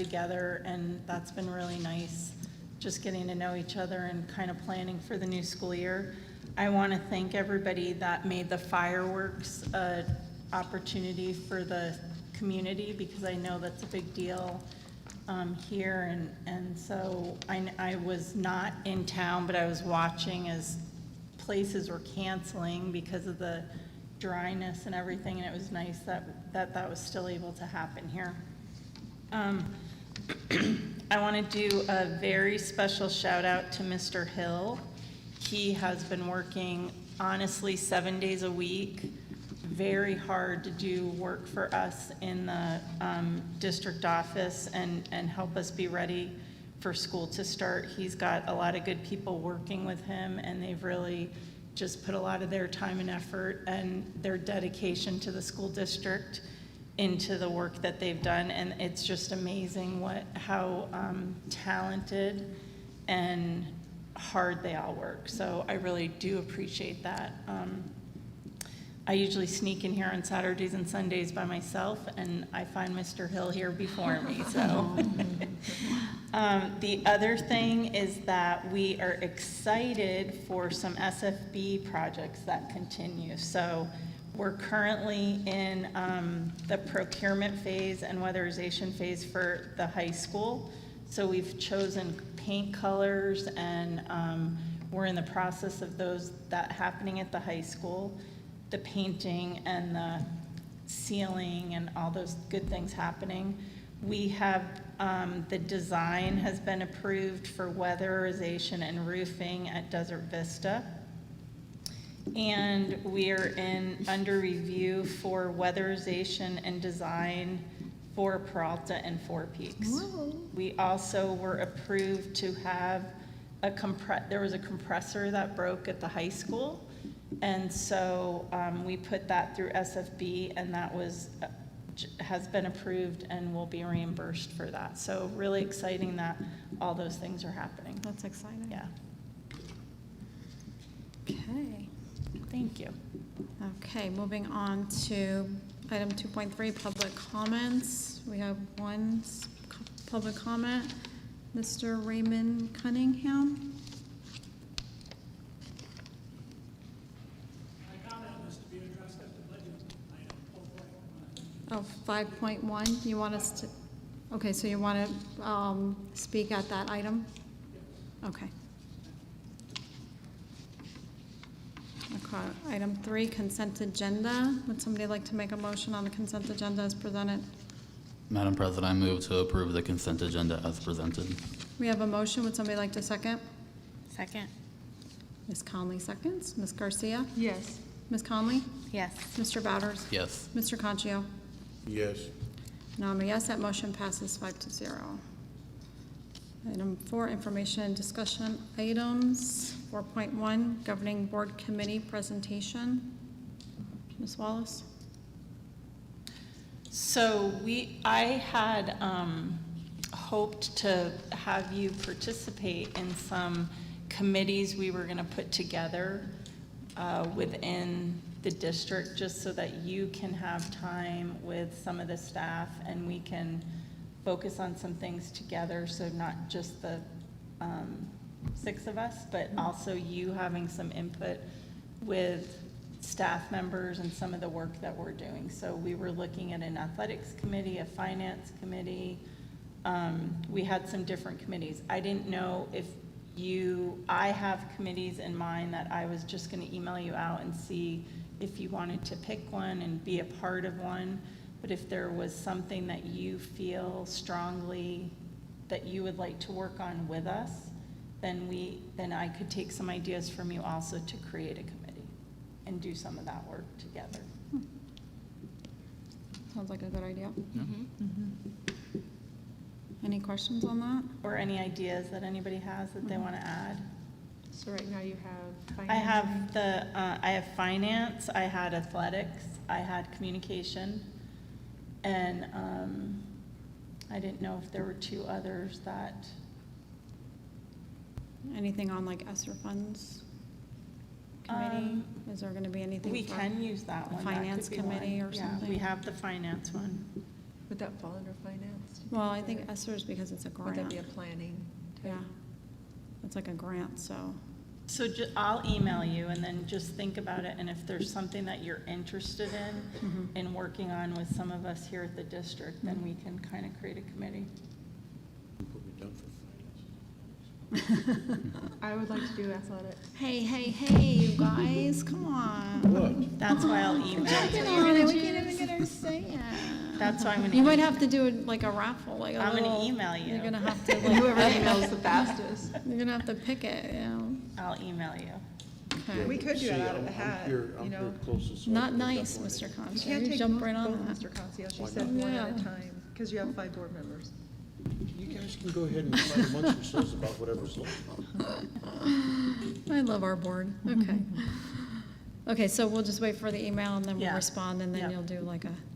together, and that's been really nice, just getting to know each other and kind of planning for the new school year. I want to thank everybody that made the fireworks an opportunity for the community, because I know that's a big deal here, and so I was not in town, but I was watching as places were canceling because of the dryness and everything, and it was nice that was still able to happen here. I want to do a very special shout out to Mr. Hill. He has been working honestly 7 days a week, very hard to do work for us in the district office and help us be ready for school to start. He's got a lot of good people working with him, and they've really just put a lot of their time and effort and their dedication to the school district into the work that they've done, and it's just amazing how talented and hard they all work. So I really do appreciate that. I usually sneak in here on Saturdays and Sundays by myself, and I find Mr. Hill here before me. So the other thing is that we are excited for some Sfb projects that continue. So we're currently in the procurement phase and weatherization phase for the high school. So we've chosen paint colors, and we're in the process of that happening at the high school. The painting and the ceiling and all those good things happening. We have, the design has been approved for weatherization and roofing at Desert Vista. And we are under review for weatherization and design for Peralta and Four Peaks. Whoa. We also were approved to have there was a compressor that broke at the high school. And so we put that through Sfb, and that has been approved and will be reimbursed for that. So really exciting that all those things are happening. That's exciting. Yeah. Okay. Thank you. Okay, moving on to item 2.3, public comments. We have one public comment. Mr. Raymond Cunningham. Oh, 5.1, you want us to, okay, so you want to speak at that item? Okay. Okay. Item 3, consent agenda. Would somebody like to make a motion on the consent agenda as presented? Madam President, I move to approve the consent agenda as presented. We have a motion. Would somebody like to second? Second. Ms. Conley seconds. Ms. Garcia? Yes. Ms. Conley? Yes. Mr. Bowders? Yes. Mr. Concho? Yes. And I'm a yes, that motion passes 5-0. Item 4, information and discussion items. 4.1, governing board committee presentation. Ms. Wallace? So I had hoped to have you participate in some committees we were going to put together within the district, just so that you can have time with some of the staff and we can focus on some things together. So not just the 6 of us, but also you having some input with staff members and some of the work that we're doing. So we were looking at an athletics committee, a finance committee. We had some different committees. I didn't know if I have committees in mind that I was just going to email you out and see if you wanted to pick one and be a part of one. But if there was something that you feel strongly that you would like to work on with us, then I could take some ideas from you also to create a committee and do some of that work together. Sounds like a good idea. Any questions on that? Or any ideas that anybody has that they want to add? So right now you have finance. I have finance, I had athletics, I had communication, and I didn't know if there were 2 others that. Anything on like ESSER funds committee? Is there going to be anything? We for can use that the one. finance That could be committee one. or something? Yeah, we have the finance one. Would that fall under finance? do you Well, I or think ESSER is because it's a Would that grant. be a planning? type? Yeah, it's like a grant, so, So I'll email you and then just think about it, and if there's something that you're interested in working on with some of us here at the district, then we can kind of create a committee. Put me down for finance. I would like to do athletics. hey, you guys, come on. What? That's why I'll email Get you. on it, we can't even get our say in. That's why I'm gonna. You might have to do it like a raffle, like a I'm gonna little- email you. You're gonna have to, And whoever like, emails the fastest. you're gonna have to pick it, you know? I'll email you. Okay. We could do See, it out of I'm- the I'm hat, here- you I'm know? here closest, so I Not can nice, definitely- Mr. You Concha, can't you take jump right both, on that. Mr. Concio. She Why said not? one at a Yeah. time, because you have 5 board members. You guys can go ahead and find amongst yourselves about whatever's left. I love our board, okay. Okay, so we'll just wait for the email and then we'll Yeah. respond, and then Yeah. you'll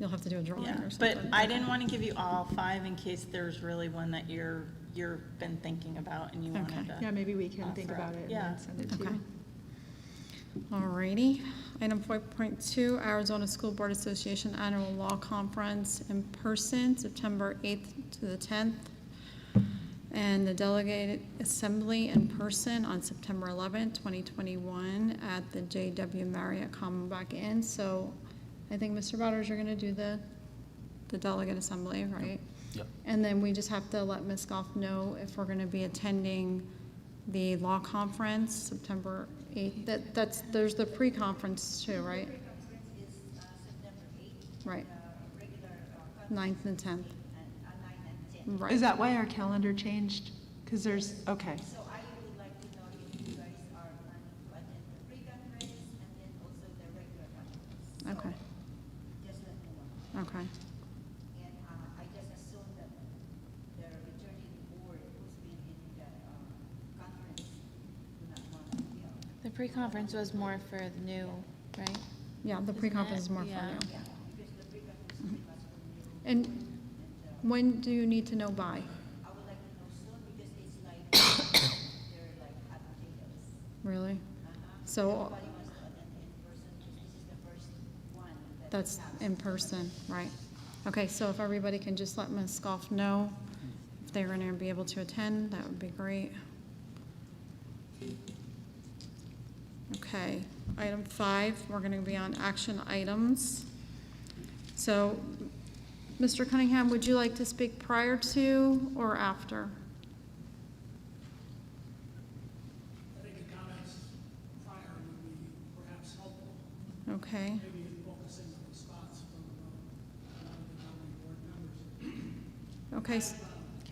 have to do a drawing Yeah, or something. but I didn't want to give you all 5 in case there's really one that you've been thinking about and you Okay. wanted to. Yeah, maybe we can think offer up. about it and Yeah. then send it to Okay. you. Alrighty. Item 4.2, Arizona School Board Association Annual Law Conference in person, September 8th to the 10th. And the Delegated Assembly in person on September 11th, 2021 at the JW Marriott Commonwealth Inn. So I think, Mr. Bowders, you're going to do the Delegate Assembly, right? Yep. And then we just have to let Ms. Goff know if we're going to be attending the law conference, September 8th. There's the pre-conference too, right? Pre-conference is September 8th. Right. Regular 9th and 10th. 9 and 10. Right. Is that why our calendar changed? Because there's, okay. So I would like to know if you guys are planning to attend the pre-conference and then also the regular conference. So Okay, just let me know. okay. And I just assume that the returning board who's been in the conference do not want to, The pre-conference was more for the new, right? Yeah, the Isn't pre-conference is it? more for Yeah. you. yeah, because the pre-conference is much for new. And when do you need to know by? I would like to know soon because it's like, they're like hot potatoes. Really? So Nobody wants to attend in person because this is the first one that that's we have. in person, right? Okay, so if everybody can just let Ms. Goff know if they're going to be able to attend, that would be great. Okay, item 5, we're going to be on action items. So, Mr. Cunningham, would you like to speak prior to or after? I think the comments prior would be perhaps helpful, Okay, maybe in focusing on the spots from the governing board members. okay.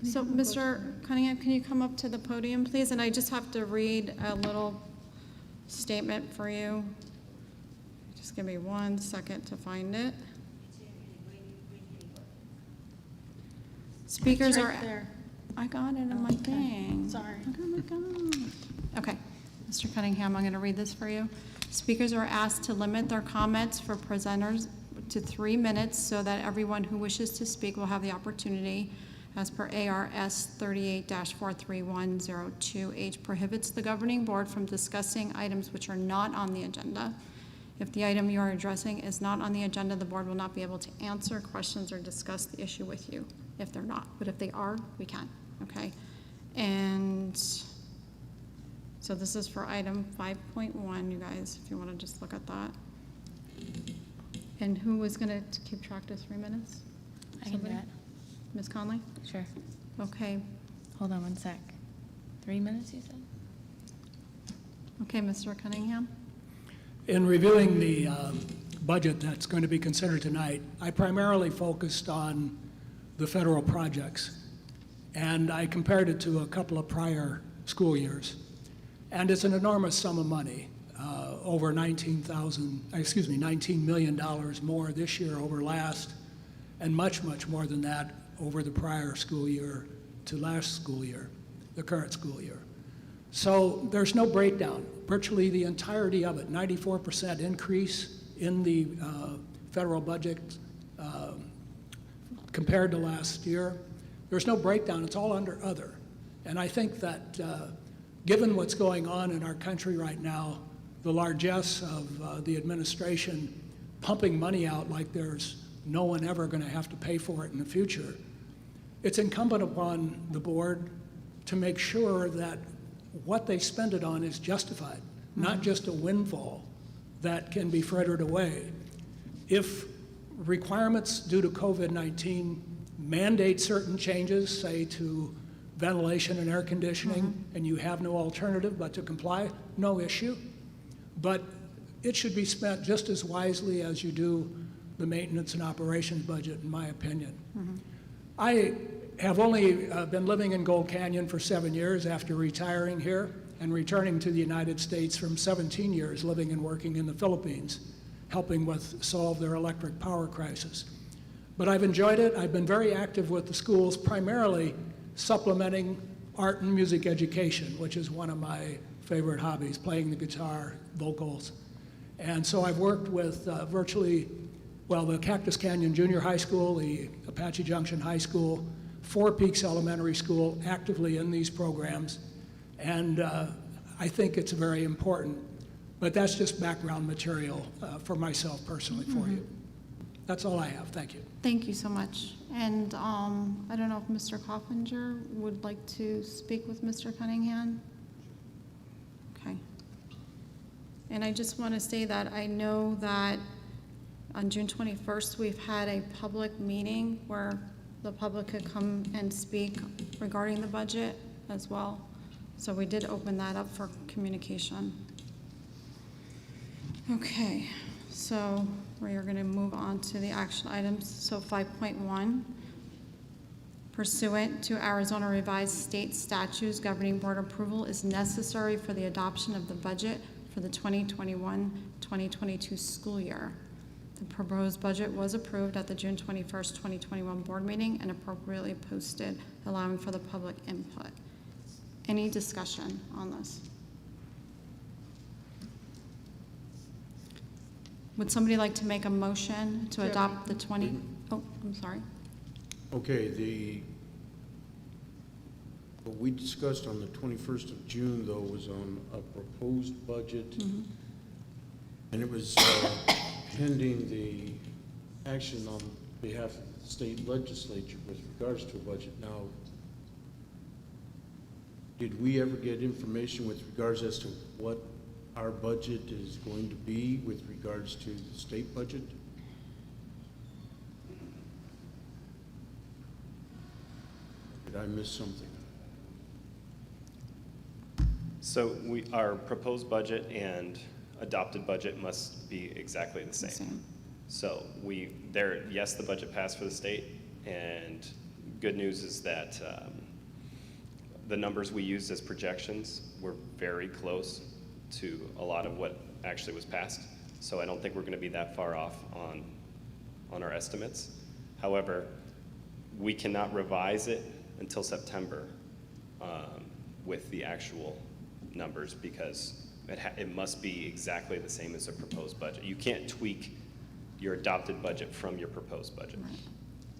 So, Mr. Cunningham, can you come up to the podium, please? And I just have to read a little statement for you. Just give me 1 second to find it. Speakers It's are. right there. I got it in my thing. Sorry. Oh my God. Okay, Mr. Cunningham, I'm going to read this for you. Speakers are asked to limit their comments for presenters to 3 minutes so that everyone who wishes to speak will have the opportunity. As per ARS 38-43102H prohibits the governing board from discussing items which are not on the agenda. If the item you are addressing is not on the agenda, the board will not be able to answer questions or discuss the issue with you if they're not. But if they are, we can, okay? And so this is for item 5.1, you guys, if you want to just look at that. And who was going to keep track to 3 minutes? I can do Somebody? it. Ms. Conley? Sure. Okay. Hold on 1 sec. 3 minutes, you said? Okay, Mr. Cunningham? In reviewing the budget that's going to be considered tonight, I primarily focused on the federal projects, and I compared it to a couple of prior school years. And it's an enormous sum of money, over $19 million more this year over last, and much, much more than that over the prior school year to last school year, the current school year. So there's no breakdown. Virtually the entirety of it, 94% increase in the federal budget compared to last year. There's no breakdown. It's all under other. And I think that given what's going on in our country right now, the largesse of the administration pumping money out like there's no one ever going to have to pay for it in the future. It's incumbent upon the board to make sure that what they spend it on is justified, not just a windfall that can be frittered away. If requirements due to COVID-19 mandate certain changes, say to ventilation and air conditioning, and you have no alternative but to comply, no issue. But it should be spent just as wisely as you do the maintenance and operations budget, in my opinion. I have only been living in Gold Canyon for 7 years after retiring here and returning to the United States from 17 years living and working in the Philippines, helping solve their electric power crisis. But I've enjoyed it. I've been very active with the schools, primarily supplementing art and music education, which is one of my favorite hobbies, playing the guitar, vocals. And so I've worked with the Cactus Canyon Junior High School, the Apache Junction High School, Four Peaks Elementary School, actively in these programs. And I think it's very important. But that's just background material for myself personally for you. That's all I have. Thank you. Thank you so much. And I don't know if Mr. Coffinger would like to speak with Mr. Cunningham? Okay. And I just want to say that I know that on June 21st, we've had a public meeting where the public could come and speak regarding the budget as well. So we did open that up for communication. Okay, so we are going to move on to the action items. So 5.1, pursuant to Arizona revised state statutes, governing board approval is necessary for the adoption of the budget for the 2021-2022 school year. The proposed budget was approved at the June 21st, 2021 board meeting and appropriately posted, allowing for the public input. Any discussion on this? Would somebody like to make a motion to adopt the oh, I'm sorry. Okay, what we discussed on the 21st of June, though, was on a proposed budget, and it was pending the action on behalf of the state legislature with regards to a budget. Now, did we ever get information with regards as to what our budget is going to be with regards to the state budget? Did I miss something? So our proposed budget and adopted budget must be exactly the same. So yes, the budget passed for the state, and good news is that the numbers we used as projections were very close to a lot of what actually was passed. So I don't think we're going to be that far off on our estimates. However, we cannot revise it until September with the actual numbers, because it must be exactly the same as the proposed budget. You can't tweak your adopted budget from your proposed budget. Right.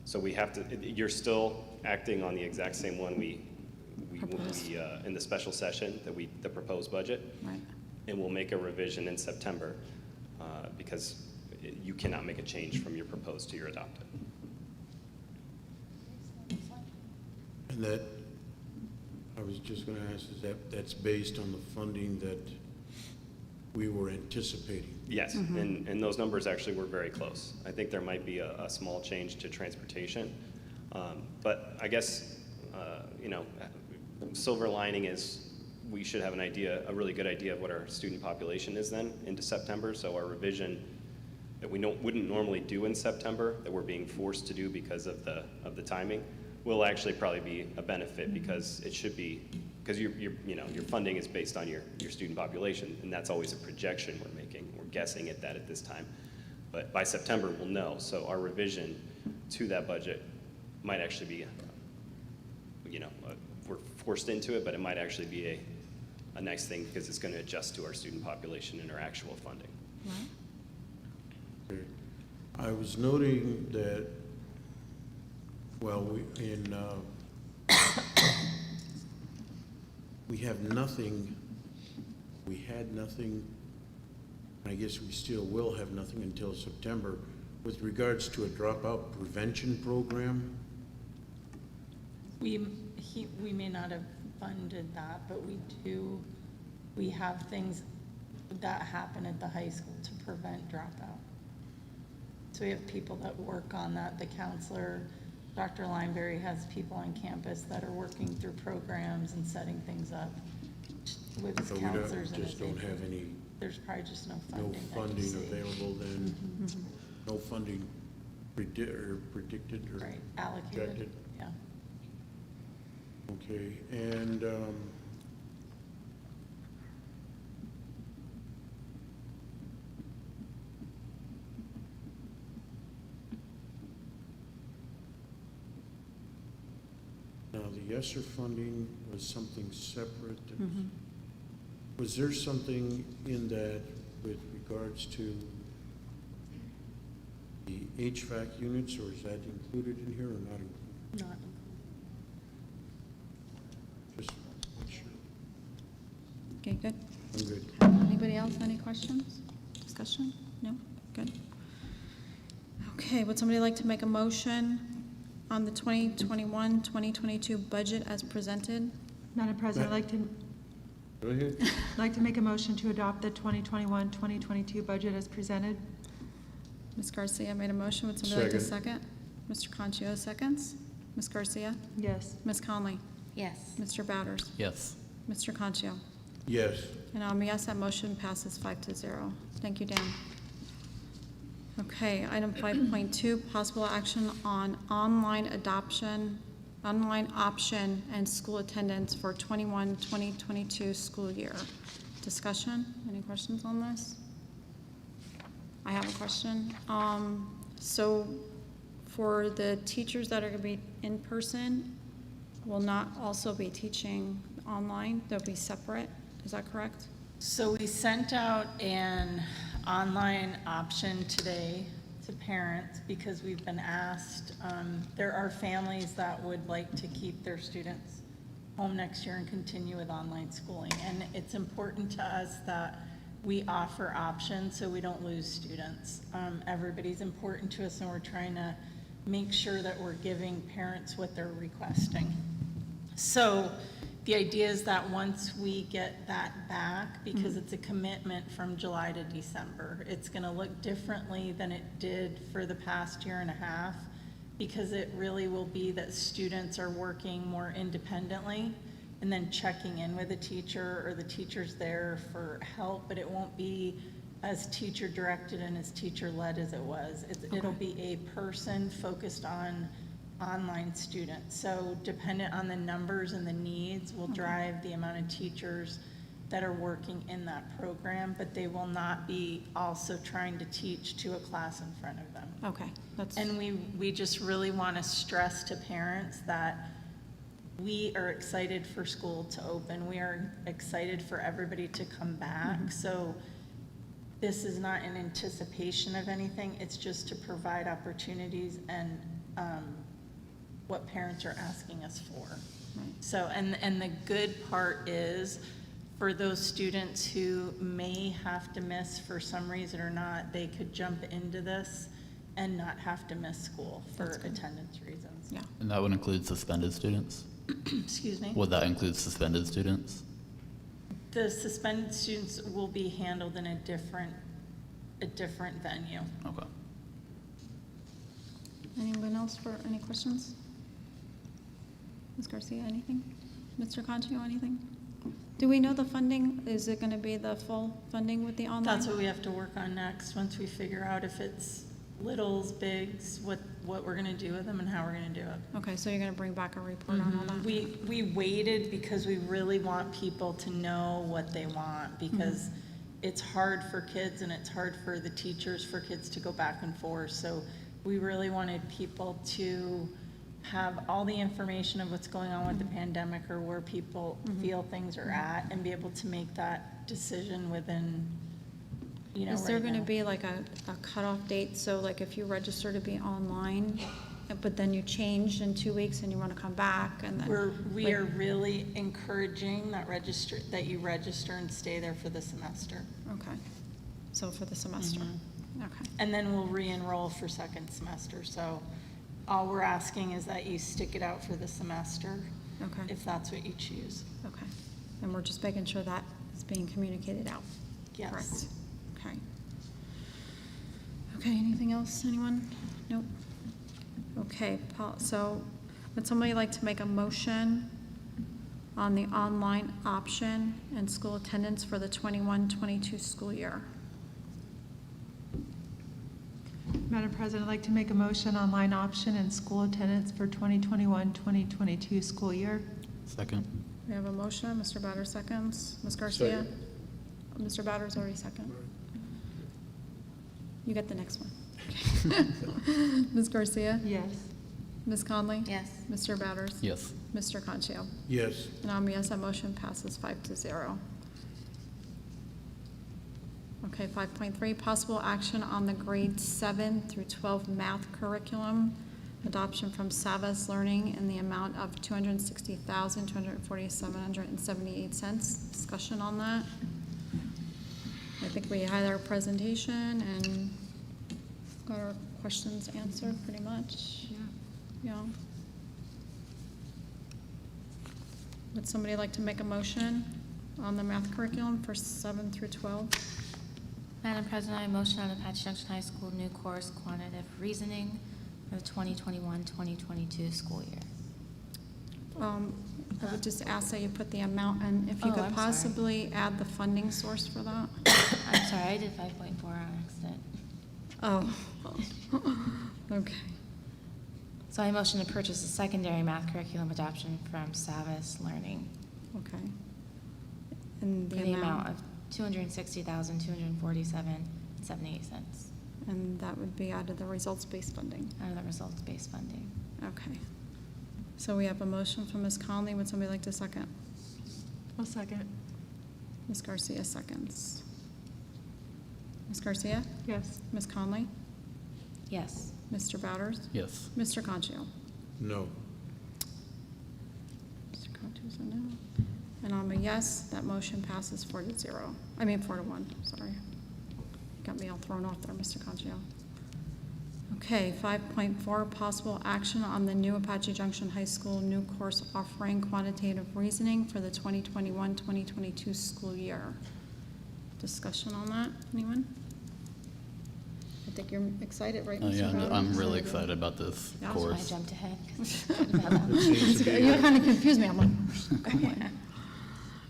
So we have to, you're still acting on the exact same one we in the special session, the proposed budget. Right. And we'll make a revision in September because you cannot make a change from your proposed to your adopted. And that, I was just going to ask, is that's based on the funding that we were anticipating? Yes, and those numbers actually were very close. I think there might be a small change to transportation, but I guess, silver lining is we should have a really good idea of what our student population is then into September. So our revision that we wouldn't normally do in September, that we're being forced to do because of the timing, will actually probably be a benefit, because it should be, because your funding is based on your student population, and that's always a projection we're making. We're guessing at that at this time, but by September we'll know. So our revision to that budget might actually be, we're forced into it, but it might actually be a nice thing, because it's going to adjust to our student population and our actual funding. Right. I was noting that, well, we have nothing, we had nothing, I guess we still will have nothing until September with regards to a dropout prevention program, We may not have funded that, but we have things that happen at the high school to prevent dropout. So we have people that work on that. The counselor, Dr. Lineberry, has people on campus that are working through programs and setting things up with his so we counselors and just his don't aide. have any, There's probably just no no funding. that you funding see. available then? No funding predicted or Right, allocated, projected? yeah. Okay, and, now, the ESSER funding was something separate. Was there something in that with regards to the HVAC units, or is that included in here or not included? Not Just make sure. Okay, good. I'm good. Anybody else, any questions? Discussion? No? Good. Okay, would somebody like to make a motion on the 2021-2022 budget as presented? Madam President, Go ahead. I'd like to make a motion to adopt the 2021-2022 budget as presented. Ms. Garcia made a motion. Would somebody like to second? Mr. Concho seconds. Ms. Garcia? Yes. Ms. Conley? Yes. Mr. Bowders? Yes. Mr. Concho? Yes. And I'm a yes, that motion passes 5-0. Thank you, Dan. Okay, item 5.2, possible action on online option and school attendance for 2022 school year. Discussion, any questions on this? I have a question. So for the teachers that are gonna be in person, will not also be teaching online, they'll be separate, is that correct? So we sent out an online option today to parents because we've been asked, there are families that would like to keep their students home next year and continue with online schooling. And it's important to us that we offer options so we don't lose students. Everybody's important to us and we're trying to make sure that we're giving parents what they're requesting. So the idea is that once we get that back, because it's a commitment from July to December, it's gonna look differently than it did for the past year and a half, because it really will be that students are working more independently and then checking in with a teacher or the teacher's there for help, but it won't be as teacher directed and as teacher led as it was. It'll be a person focused on online students. So dependent on the numbers and the needs will drive the amount of teachers that are working in that program, but they will not be also trying to teach to a class in front of them. Okay, that's. And we just really want to stress to parents that we are excited for school to open. We are excited for everybody to come back. So this is not in anticipation of anything. It's just to provide opportunities and what parents are asking us for. Right. So, and the good part is, for those students who may have to miss for some reason or not, they could jump into this and not have to miss school for attendance reasons. Yeah, And that would include suspended students? Excuse me? Would that include suspended students? The suspended students will be handled in a different venue. Okay. anyone else for any questions? Ms. Garcia, anything? Mr. Concho, anything? Do we know the funding? Is it gonna be the full funding with the online? That's what we have to work on next, once we figure out if it's littles, bigs, what we're gonna do with them and how we're gonna do it. Okay, so you're gonna bring back a report on all that? We waited because we really want people to know what they want, because it's hard for kids and it's hard for the teachers, for kids to go back and forth. So we really wanted people to have all the information of what's going on with the pandemic or where people feel things are at and be able to make that decision within, you know, Is there right gonna now. be like a cutoff date? So like if you register to be online, but then you change in 2 weeks and you wanna come back and then? We are really encouraging that you register and stay there for the semester. Okay, so for the semester. Okay, And then we'll re-enroll for second semester. So all we're asking is that you stick it out for the semester, okay, if that's what you choose. okay. And we're just making sure that is being communicated out. Yes. Correct. Okay. Okay, anything else, anyone? Nope. Okay, so would somebody like to make a motion on the online option and school attendance for the 21-22 school year? Madam President, I'd like to make a motion on line option and school attendance for 2021-2022 school year. Second. We have a motion, Mr. Batter seconds. Ms. Garcia? Mr. Batter's already second. You get the next one. Ms. Garcia? Yes. Ms. Conley? Yes. Mr. Batters? Yes. Mr. Concho? Yes. And I'm a yes, that motion passes 5-0. Okay, 5.3, possible action on the grade 7 through 12 math curriculum, adoption from Savas Learning in the amount of $260,247.78. Discussion on that. I think we had our presentation and got our questions answered pretty much. Yeah. Would somebody like to make a motion on the math curriculum for 7 through 12? Madam President, I motion on Apache Junction High School new course quantitative reasoning for the 2021-2022 school year. I would just ask that you put the amount, and if you Oh, could I'm sorry. possibly add the funding source for that. I'm sorry, I did 5.4 on accident. Oh, okay. So I motion to purchase a secondary math curriculum adoption from Savas Learning Okay. And for the amount of $260,247.78 And that would be out of the results-based funding. out of the results-based funding. Okay. So we have a motion from Ms. Conley. Would somebody like to second? I'll second. Ms. Garcia seconds. Ms. Garcia? Yes. Ms. Conley? Yes. Mr. Bowders? Yes. Mr. Concho? No. Mr. Concho's a no. And I'm a yes. That motion passes 4-0. I mean 4-1, sorry. Got me all thrown off there, Mr. Concho. Okay, 5.4, possible action on the new Apache Junction High School new course offering quantitative reasoning for the 2021-2022 school year. Discussion on that, anyone? I think you're excited, right, Mr. Yeah, Bowders? I'm really excited about this Yeah. That's why I course. jumped ahead. It seems to be, You kind of confused me, I'm like, come on.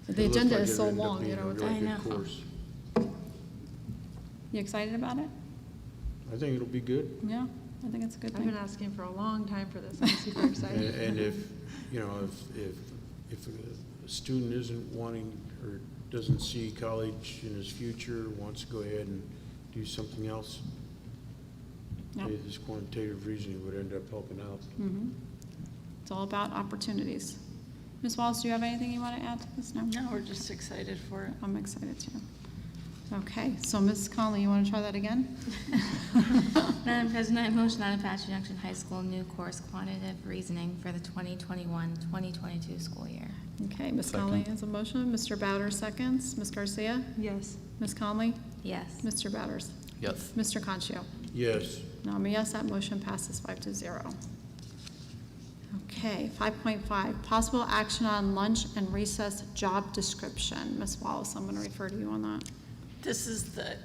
The it looks agenda like is so it'll end up long, you being know. a it's really I good know. course. You excited about it? I think it'll be good. Yeah, I think it's a good I've been thing. asking for a long time for this. I'm super excited. And if, you know, if a student isn't wanting or doesn't see college in his future, wants to go ahead and do something else, Yep. maybe this quantitative reasoning would end up helping out. Mhm. It's all about opportunities. Ms. Wallace, do you have anything you want to add to this? No? No, we're just excited for it. I'm excited too. Okay, so Ms. Conley, you want to try that again? Madam President, I motion on Apache Junction High School new course quantitative reasoning for the 2021-2022 school year. Okay, Ms. Second. Conley has a motion. Mr. Bowder seconds. Ms. Garcia? Yes. Ms. Conley? Yes. Mr. Bowders? Yes. Mr. Concho? Yes. No, I'm a yes, that motion passes 5-0. Okay, 5.5, possible action on lunch and recess job description. Ms. Wallace, I'm going to refer to you on that. This is the,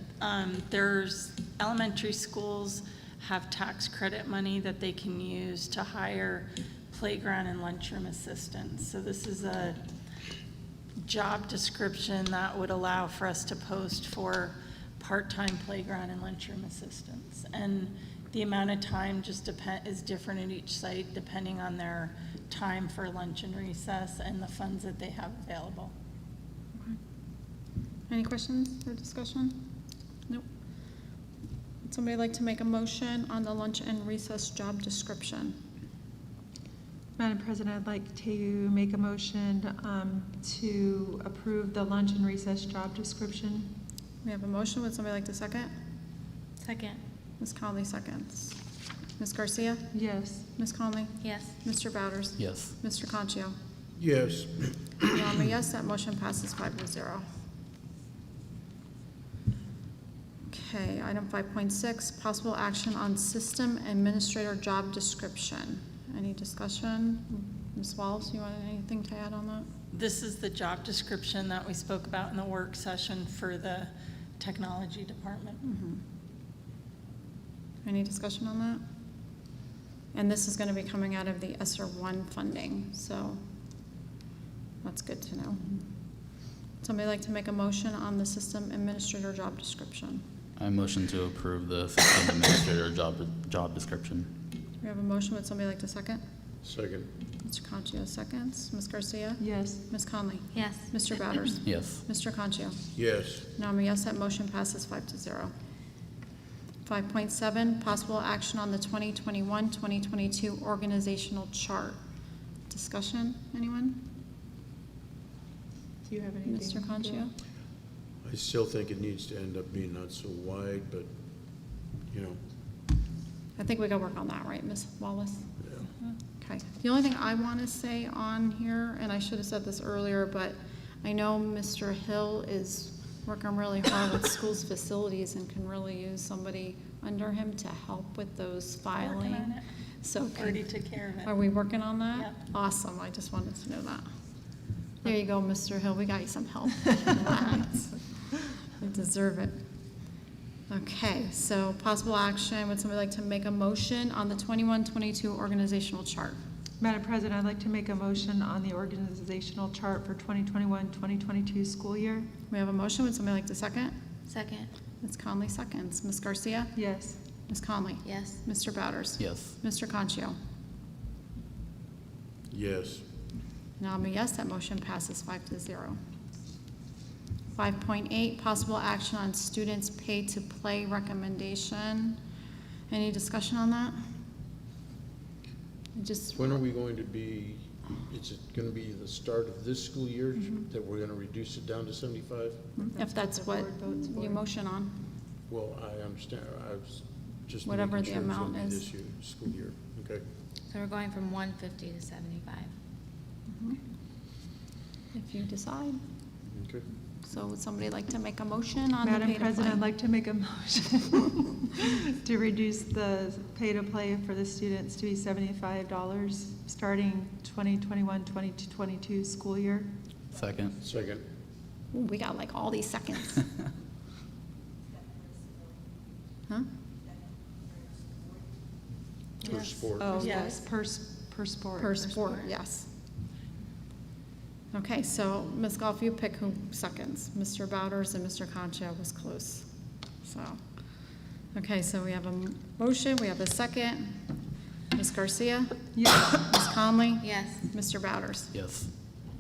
there's elementary schools have tax credit money that they can use to hire playground and lunchroom assistants. So this is a job description that would allow for us to post for part-time playground and lunchroom assistants. And the amount of time just is different at each site depending on their time for lunch and recess and the funds that they have available. Any questions or discussion? Nope. Would somebody like to make a motion on the lunch and recess job description? Madam President, I'd like to make a motion to approve the lunch and recess job description. We have a motion. Would somebody like to second? Second. Ms. Conley seconds. Ms. Garcia? Yes. Ms. Conley? Yes. Mr. Bowders? Yes. Mr. Concho? Yes. No, I'm a yes, that motion passes 5-0. Okay, item 5.6, possible action on system administrator job description. Any discussion? Ms. Wallace, you want anything to add on that? This is the job description that we spoke about in the work session for the technology department. Any discussion on that? And this is going to be coming out of the ESSER 1 funding, so that's good to know. Somebody like to make a motion on the system administrator job description? I motion to approve the system administrator job description. We have a motion. Would somebody like to second? Second. Mr. Concho seconds. Ms. Garcia? Yes. Ms. Conley? Yes. Mr. Bowders? Yes. Mr. Concho? Yes. No, I'm a yes. That motion passes 5-0. 5.7, possible action on the 2021-2022 organizational chart. Discussion, anyone? Do you have anything? Mr. Concho? I still think it needs to end up being not so wide, but, you know, I think we gotta work on that, right, Ms. Wallace? yeah. Okay. The only thing I want to say on here, and I should have said this earlier, but I know Mr. Hill is working really hard with schools facilities and can really use somebody under him to help with those filing. Working on it. So Already took care of are it. we working on that? Yep. Awesome. I just wanted to know that. There you go, Mr. Hill. We got you some help. Relax. You deserve it. Okay, so possible action. Would somebody like to make a motion on the 21-22 organizational chart? Madam President, I'd like to make a motion on the organizational chart for 2021-2022 school year. We have a motion. Would somebody like to second? Second. Ms. Conley seconds. Ms. Garcia? Yes. Ms. Conley? Yes. Mr. Bowders? Yes. Mr. Concho? Yes. Now I'm a yes. That motion passes 5-0. 5.8, possible action on students paid to play recommendation. Any discussion on that? Just, When are we going to be, is it going to be the start of this school year that we're going to reduce it down to 75? if that's the what board votes for. you motion on. Well, I understand, I was just Whatever making the sure it's amount going to be is. this year, school year, okay? So we're going from 150 to 75. If you decide. Okay. So would somebody like to make a motion on the Madam pay to President, I'd play? like to make a motion to reduce the pay to play for the students to be $75 starting 2021-2022 school year. Second. Second. Ooh, we got like all these seconds. Huh? For Yes. sport. Oh, Yes. Per sport. Per sport, yes. Okay, so Ms. Goff, you pick who seconds. Mr. Bowders and Mr. Concha was close. So, okay, so we have a motion, we have a second. Ms. Garcia? Yes. Ms. Conley? Yes. Mr. Bowders? Yes.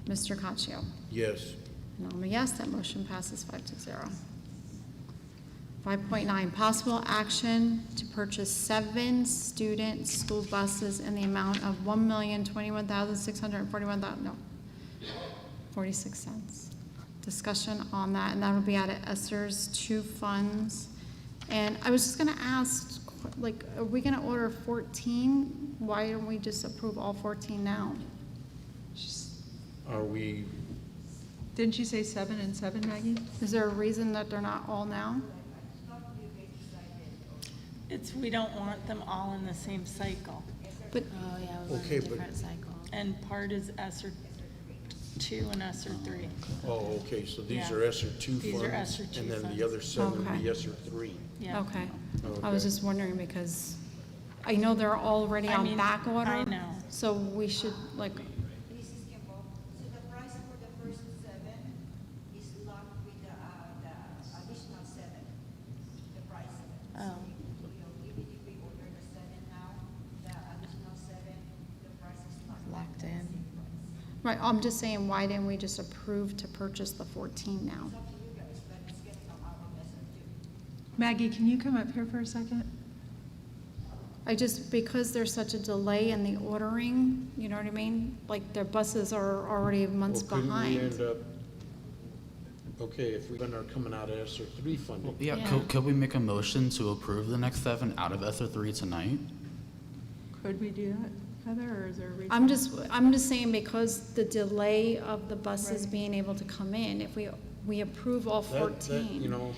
Mr. Concho? Yes. And I'm a yes, that motion passes 5-0. 5.9, possible action to purchase 7 student school buses in the amount of $1,021,641.46. Discussion on that, and that'll be out of ESSER's 2 funds. And I was just gonna ask, like, are we gonna order 14? Why don't we just approve all 14 now? Are we, Didn't you say 7 and 7, Maggie? Is there a reason that they're not all now? We don't want them all in the same cycle. But Oh, yeah, we're on Okay, a but- different cycle. And part is ESSER 2 and ESSER 3. oh, okay, so these Yeah. are ESSER 2 funds? These are ESSER 2 And then funds. the other 7 would Okay. be ESSER 3. Yeah. Okay. I Okay. was just wondering because I know they're already I on mean, back order. I know. So we should, like, This is Kimball. So the price for the first 7 is locked with the additional 7, the price. Oh. So, even if we order the 7 now, the additional 7, the price is Locked in. right, I'm just saying, why didn't we just approve to purchase the 14 now? up to you guys, but it's gonna come out of ESSER 2. Maggie, can you come up here for a second? I just, because there's such a delay in the ordering, you know what I mean? Like, their buses are already months Well, couldn't we behind. end up, okay, if we are coming out of ESSER 3 funding? Yeah, Yeah. Could we make a motion to approve the next 7 out of ESSER 3 tonight? Could we do that, Heather, or is there a reason? I'm just saying because the delay of the buses Right. being able to come in, if we approve all That, 14. you know,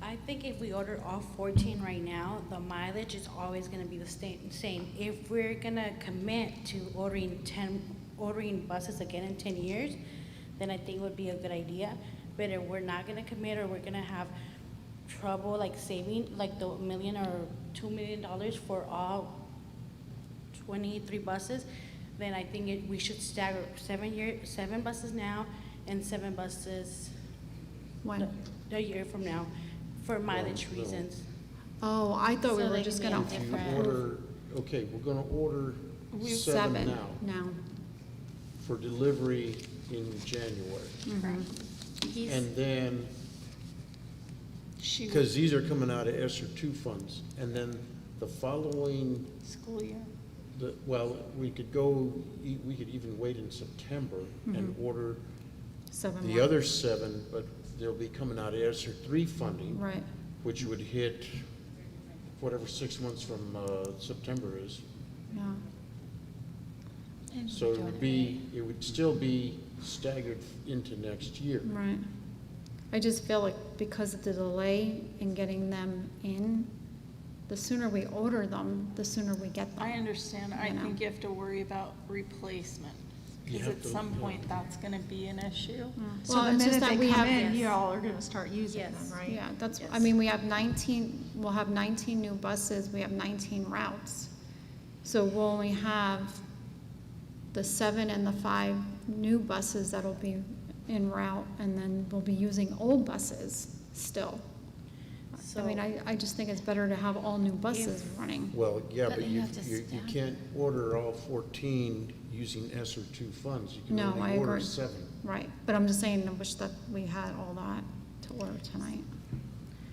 I think if we order all 14 right now, the mileage is always gonna be the same. If we're gonna commit to ordering buses again in 10 years, then I think it would be a good idea. But if we're not gonna commit, or we're gonna have trouble like saving like the $1 million or $2 million for all 23 buses, then I think we should stagger 7 buses now and 7 buses When? a year from now for mileage No. reasons. Oh, I thought we So were they just can gonna. be If you different. order, okay, we're gonna order 7 now Now. for delivery in January. He's, And then, She because these are coming out of ESSER two funds, and then the following, school year. well, we could we could even wait in September and order 7 the more. other 7, but they'll be coming out of ESSER three funding. Right, Which would hit whatever 6 months from September is. yeah. So it would still be staggered into next year. Right. I just feel like because of the delay in getting them in, the sooner we order them, the sooner we get them. I understand. I You know. think you have to worry about replacement. You Because have at to, some yeah. point, that's gonna be an issue. So Well, the it's just minute that they we come have. in, you all are gonna start using them, Yes. right? Yeah, that's, I Yes. mean, we have 19, we'll have 19 new buses, we have 19 routes. So we'll only have the 7 and the 5 new buses that'll be en route, and then we'll be using old buses still. I mean, I just think it's better to have all new buses running. Well, yeah, But but you you have to you stamp. can't order all 14 using ESSER two funds. You can No, I only order agree. 7. Right, but I'm just saying, I wish that we had all that to order tonight.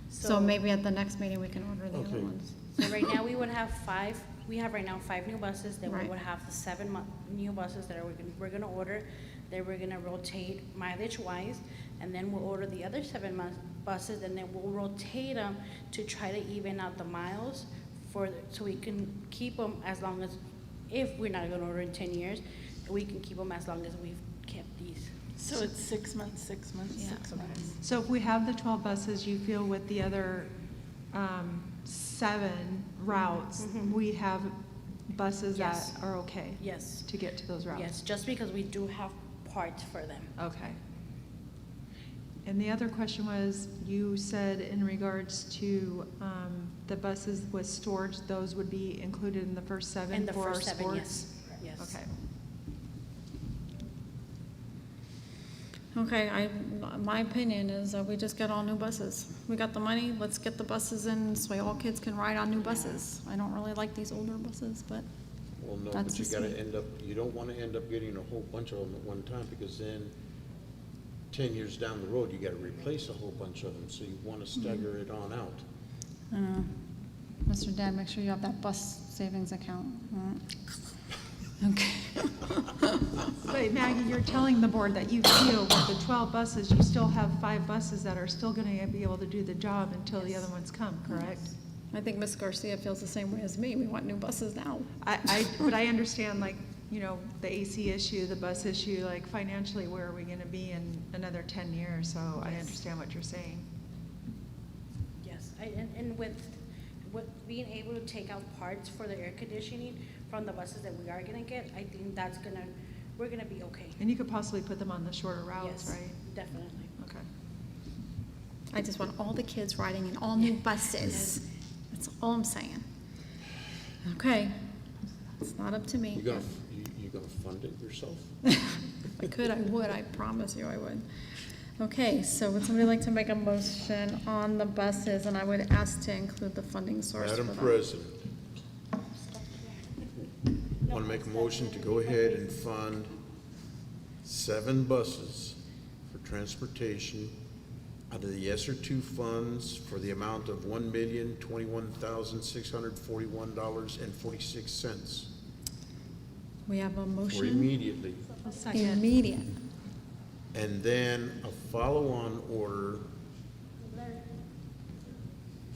So maybe at the next meeting, we can order the other Okay. ones. So right now, we would have 5, we have right now 5 new buses, then we Right. would have the 7 new buses that we're gonna order. Then we're gonna rotate mileage-wise, and then we'll order the other 7 buses, and then we'll rotate them to try to even out the miles so we can keep them as long as, if we're not gonna order in 10 years, we can keep them as long as we've kept these. So it's 6 months, 6 months, Yeah. 6 months. So if we have the 12 buses, you feel with the other 7 routes, Mhm. we have buses that Yes. are okay Yes, to get to those routes? yes, just because we do have parts for them. Okay. And the other question was, you said in regards to the buses with storage, those would be included in the first 7 In the for our first 7, sports? yes, yes. Okay. Okay, my opinion is that we just get all new buses. We got the money, let's get the buses in so all kids can ride on new buses. I don't really like these older buses, but Well, no, That's but you just gotta me. you don't wanna end up getting a whole bunch of them at one time, because then 10 years down the road, you gotta replace a whole bunch of them, so you wanna stagger it on out. Mr. Dan, make sure you have that bus savings account. Okay. But Maggie, you're telling the board that you feel with the 12 buses, you still have 5 buses that are still gonna be able to do the job until the other ones come, correct? I think Ms. Garcia feels the same way as me. We want new buses now. But I understand, like, you know, the AC issue, the bus issue, like financially, where are we gonna be in another 10 years? So I understand what you're saying. Yes, and with being able to take out parts for the air conditioning from the buses that we are gonna get, I think we're gonna be okay. And you could possibly put them on the shorter routes, Yes, right? definitely. Okay. I just want all the kids riding in all new buses. That's all I'm saying. Okay, it's not up to me. You gonna fund it yourself? If I could, I would. I promise you I would. Okay, so would somebody like to make a motion on the buses, and I would ask to include the funding source for Madam them? President, want to make a motion to go ahead and fund 7 buses for transportation out of the ESSER two funds for the amount of $1,021,641.46 We have a for motion. immediately. A second. Immediate. And then a follow-on order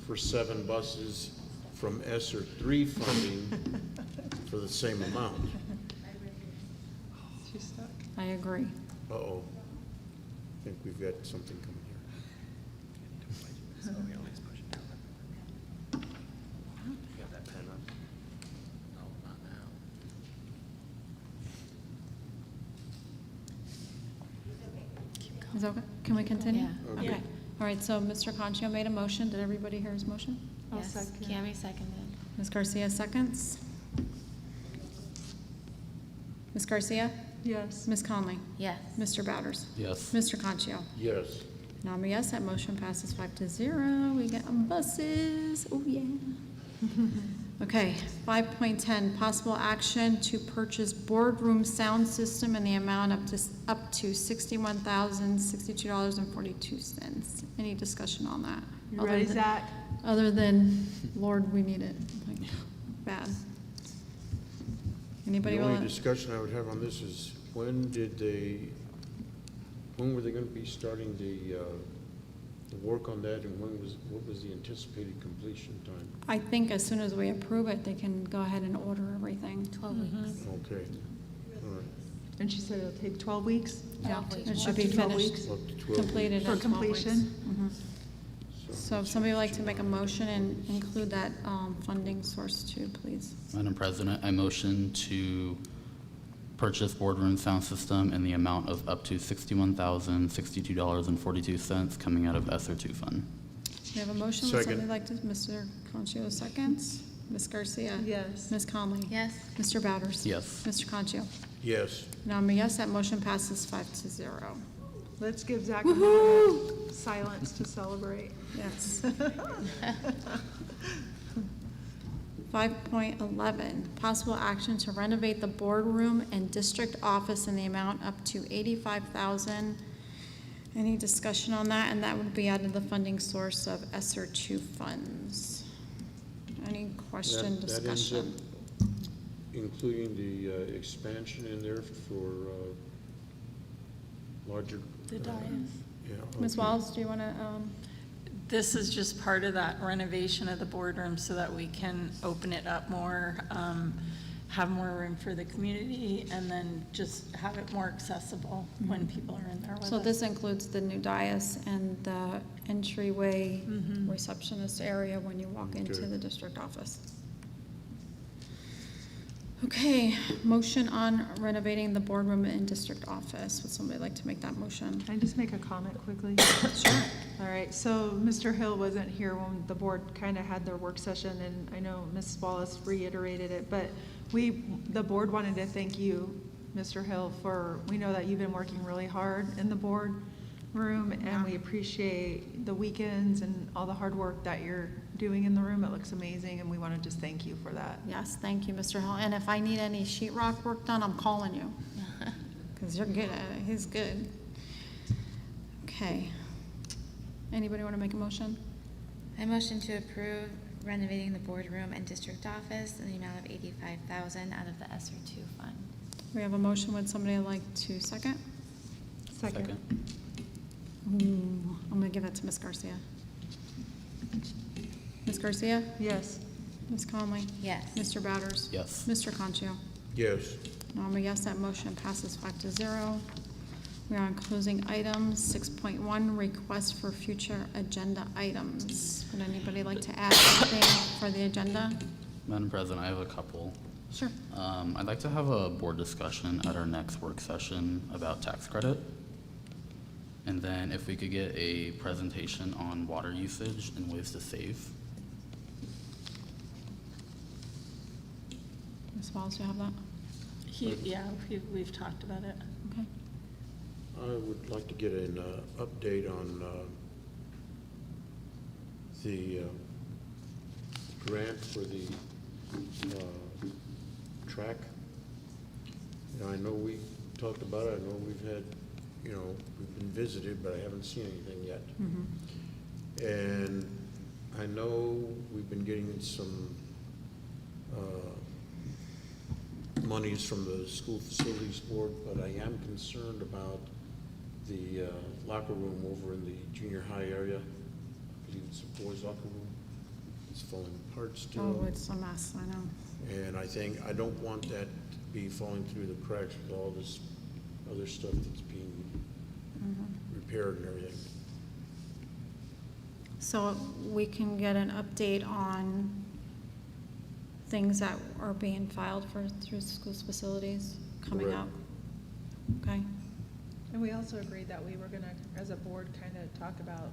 for 7 buses from ESSER three funding for the same amount. She's stuck. I agree. Uh-oh. I think we've got something coming here. got that pen up? No, not now. Is that okay? Can we continue? Yeah. Okay. Okay. All right, so Mr. Concho made a motion. Did everybody hear his motion? I'll Yes, second. Cammy seconded. Ms. Garcia seconds. Ms. Garcia? Yes. Ms. Conley? Yes. Mr. Bowders? Yes. Mr. Concho? Yes. And I'm a yes, that motion passes 5-0. We get buses. Oh, yeah. Okay, 5.10, possible action to purchase boardroom sound system in the amount up to $61,062.42. Any discussion on that? You Other ready, than- Zach? Other than, Lord, we need it, like, bad. Anybody The only want? discussion I would have on this is, when were they gonna be starting the work on that, and what was the anticipated completion time? I think as soon as we approve it, they can go ahead and order everything. 12 weeks. Okay, all right. And she said it'll take 12 weeks? Yeah, 12 weeks. it should Up be to 12 finished, weeks? Up to 12 completed weeks. in For 12 weeks. completion? Mhm. So if somebody would like to make a motion and include that funding source too, please. Madam President, I motion to purchase boardroom sound system in the amount of up to $61,062.42 coming out of ESSER 2 fund. We have a motion, would Second. somebody like to, Mr. Concho seconds? Ms. Garcia? Yes. Ms. Conley? Yes. Mr. Bowders? Yes. Mr. Concho? Yes. And I'm a yes, that motion passes 5-0. Let's give Zach a moment of silence to celebrate. Yes. 5.11, possible action to renovate the boardroom and district office in the amount up to $85,000. Any discussion on that? And that would be out of the funding source of ESSER 2 funds. Any question, That ends up discussion? including the expansion in there for larger. The dais. Yeah. Ms. okay. Walls, do you want to, This is just part of that renovation of the boardroom so that we can open it up more, have more room for the community, and then just have it more accessible when people are in there with us. so this includes the new dais and the entryway receptionist area when you walk into Okay. the district office. Okay, motion on renovating the boardroom and district office. Would somebody like to make that motion? Can I just make a comment quickly? Sure. All right, so Mr. Hill wasn't here when the board kind of had their work session, and I know Ms. Wallace reiterated it, but the board wanted to thank you, Mr. Hill, we know that you've been working really hard in the board room, and we appreciate the weekends and all the hard work that you're doing in the room. It looks amazing, and we want to just thank you for that. Yes, thank you, Mr. Hill. And if I need any sheetrock work done, I'm calling you. Because you're good at it. He's good. Okay. Anybody want to make a motion? I motion to approve renovating the boardroom and district office in the amount of $85,000 out of the ESSER 2 fund. We have a motion. Would somebody like to second? Second. Ooh, I'm going to give it to Ms. Garcia. Ms. Garcia? Yes. Ms. Conley? Yes. Mr. Bowders? Yes. Mr. Concho? Yes. And I'm a yes, that motion passes 5-0. We are on closing items. 6.1, request for future agenda items. Would anybody like to add anything for the agenda? Madam President, I have a couple. Sure. I'd like to have a board discussion at our next work session about tax credit. And then if we could get a presentation on water usage and ways to save. Ms. Walls, do you have that? We've talked about it. Okay. I would like to get an update on the grant for the track. I know we talked about it. I know we've had, we've been visited, but I haven't seen anything yet. And I know we've been getting some monies from the school facilities board, but I am concerned about the locker room over in the junior high area. I believe it's a boys' locker room. It's falling apart still. Oh, it's a mess, I know. And I don't want that to be falling through the cracks with all this other stuff that's being repaired and everything. so we can get an update on things that are being filed through schools facilities coming Correct. up. Okay? And we also agreed that we were gonna, as a board, kind of talk about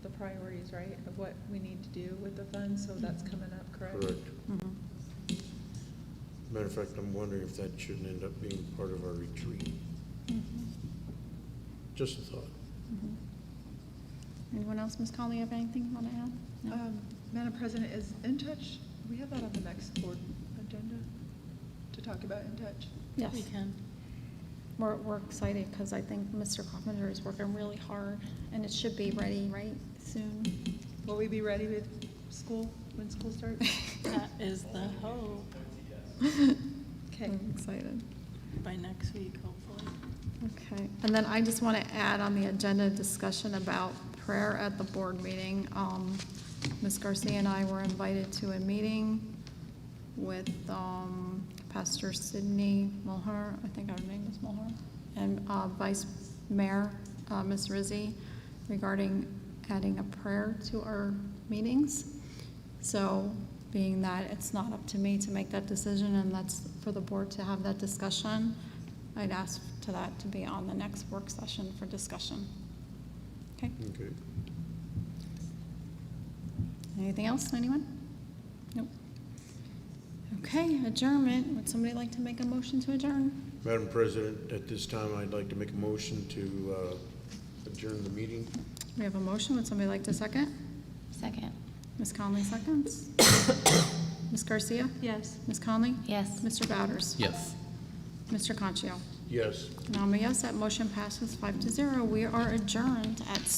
the priorities, right, of what we need to do with the funds, so that's coming up, correct? Correct. Mhm. Matter of fact, I'm wondering if that shouldn't end up being part of our retreat. Just a thought. Anyone else, Ms. Conley, have anything you want to add? No? Madam President, is In Touch, we have that on the next board agenda to talk about In Touch? Yes. We can. We're excited because I think Mr. Carpenter is working really hard, and it should be ready, right, soon? Will we be ready with school, when school starts? That is the hope, Okay. I'm excited. by next week, hopefully. Okay, and then I just want to add on the agenda discussion about prayer at the board meeting. Ms. Garcia and I were invited to a meeting with Pastor Sidney Mulher, I think her name is Mulher, and Vice Mayor, Ms. Rizzi, regarding adding a prayer to our meetings. So, being that it's not up to me to make that decision, and that's for the board to have that discussion, I'd ask to that to be on the next work session for discussion. Okay, Okay. anything else, anyone? Nope. Okay, adjournment, would somebody like to make a motion to adjourn? Madam President, at this time, I'd like to make a motion to adjourn the meeting. We have a motion, would somebody like to second? Second. Ms. Conley seconds. Ms. Garcia? Yes. Ms. Conley? Yes. Mr. Bowders? Yes. Mr. Concho? Yes. And I'm a yes, that motion passes 5-0. We are adjourned at